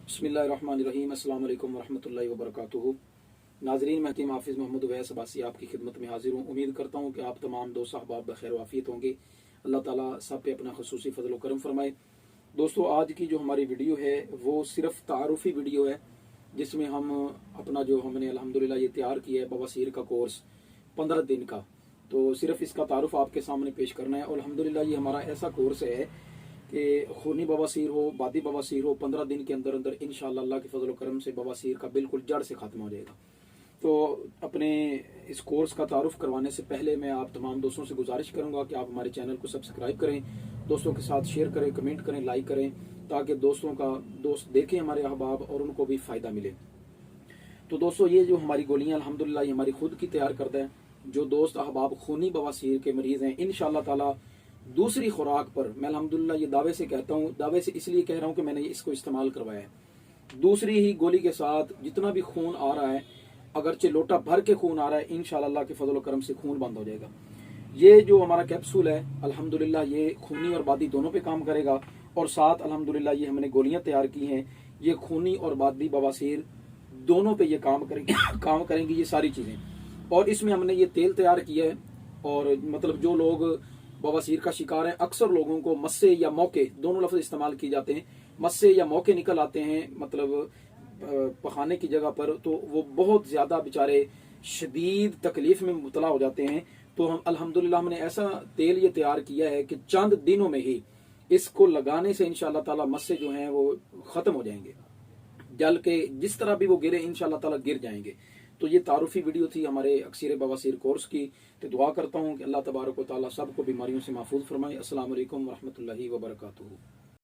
बिस्मिल्लाहिर्रहमानिर्रहीम। अस्सलाम वालेकुम वरहमतुल्लाहि वबरकातुहू। नाजरीन, मैं हकीम हाफिज़ मोहम्मद उवैस अब्बासी आपकी खिदमत में हाजिर हूँ। उम्मीद करता हूँ कि आप तमाम दोस्त अहबाब बखैर वाफियत होंगे। अल्लाह ताला सब पे अपना खसूसी फजल व करम फरमाए। दोस्तों, आज की जो हमारी वीडियो है वो सिर्फ तारुफी वीडियो है, जिसमें हम अपना जो हमने अल्हम्दुलिल्लाह ये तैयार किया है बवासीर का कोर्स 15 दिन का, तो सिर्फ इसका तारुफ आपके सामने पेश करना है। और अल्हम्दुलिल्लाह ये हमारा ऐसा कोर्स है कि खूनी बवासीर हो, बादी बवासीर हो, 15 दिन के अंदर अंदर इंशाअल्लाह अल्लाह के फजल करम से बवासीर का बिल्कुल जड़ से ख़त्म हो जाएगा। तो अपने इस कोर्स का तारुफ करवाने से पहले मैं आप तमाम दोस्तों से गुजारिश करूंगा कि आप हमारे चैनल को सब्सक्राइब करें, दोस्तों के साथ शेयर करें, कमेंट करें, लाइक करें, ताकि दोस्त देखें हमारे अहबाब और उनको भी फ़ायदा मिले। तो दोस्तों, ये जो हमारी गोलियां अल्हम्दुलिल्लाह ये हमारी खुद की तैयार करता है। जो दोस्त अहबाब खूनी बवासीर के मरीज़ हैं, इंशाअल्लाह ताला दूसरी खुराक पर, मैं अल्हम्दुलिल्लाह ये दावे से कहता हूँ, दावे से इसलिए कह रहा हूँ कि मैंने इसको इस्तेमाल करवाया है। दूसरी ही गोली के साथ जितना भी खून आ रहा है, अगरचे लोटा भर के खून आ रहा है, इंशाअल्लाह अल्लाह के फजल करम से खून बंद हो जाएगा। ये जो हमारा कैप्सूल है अल्हम्दुलिल्लाह ये खूनी और बादी दोनों पे काम करेगा। और साथ अल्हम्दुलिल्लाह ये हमने गोलियां तैयार की हैं, ये खूनी और बादी बवासीर दोनों पे ये काम करेंगे काम करेंगी ये सारी चीज़ें। और इसमें हमने ये तेल तैयार किया है। और मतलब जो लोग बवासीर का शिकार है, अक्सर लोगों को मस्से या मौके, दोनों लफ्ज इस्तेमाल किए जाते हैं, मस्से या मौके निकल आते हैं मतलब पखाने की जगह पर, तो वो बहुत ज़्यादा बेचारे शदीद तकलीफ में मुबतला हो जाते हैं। तो हम अल्हम्दुलिल्लाह हमने ऐसा तेल ये तैयार किया है कि चंद दिनों में ही इसको लगाने से इंशाअल्लाह ताला मस्से जो हैं वो ख़त्म हो जाएंगे, जल के जिस तरह भी वो गिरे इंशाअल्लाह ताला गिर जाएंगे। तो ये तारुफी वीडियो थी हमारे अक्सीर बवासीर कोर्स की। तो दुआ करता हूँ कि अल्लाह तबारक व तआला सबको बीमारियों से महफूज फरमाए। अस्सलाम वालेकुम वरहमतुल्लाहि वबरकातुहू।